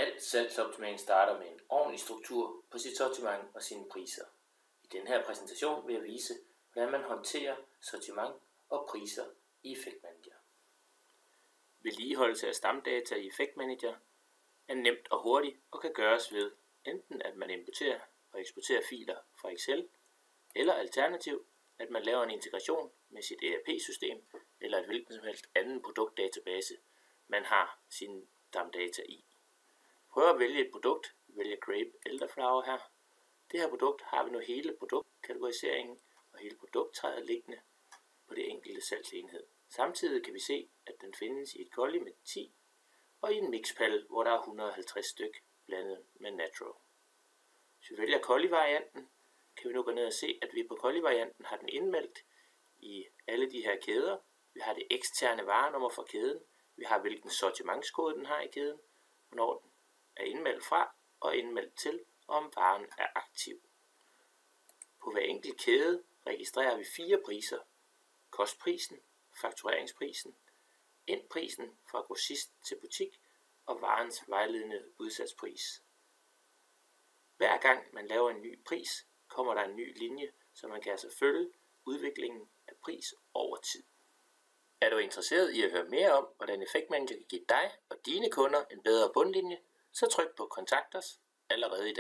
Al salgsoptimering starter med en ordentlig struktur på sit sortiment og sine priser. I denne her præsentation vil jeg vise, hvordan man håndterer sortiment og priser i Effect Manager. Vedligeholdelse af stamdata i Effect Manager er nemt og hurtigt og kan gøres ved enten at man importerer og eksporterer filer fra Excel, eller alternativt at man laver en integration med sit ERP-system eller et hvilken som helst anden produktdatabase, man har sine stamdata i. Prøv at vælge et produkt. Vælg Grape Elderflower her. Det her produkt har vi nu hele produktkategoriseringen og hele produkttræet liggende på det enkelte salgsenhed. Samtidig kan vi se, at den findes i et colli med 10 og i en mixpal, hvor der er 150 styk blandet med natural. Hvis vi vælger colli-varianten, kan vi nu gå ned og se, at vi på colli-varianten har den indmeldt i alle de her kæder. Vi har det eksterne varenummer for kæden. Vi har hvilken sortimentskode den har i kæden, hvornår den er indmeldt fra og indmeldt til, og om varen er aktiv. På hver enkelt kæde registrerer vi 4 priser: kostprisen, faktureringsprisen, indprisen fra grossist til butik og varens vejledende udsatspris. Hver gang man laver en ny pris, kommer der en ny linje, så man kan altså følge udviklingen af pris over tid. Er du interesseret i at høre mere om, hvordan Effect Manager kan give dig og dine kunder en bedre bundlinje, så tryk på Kontakt os allerede i dag.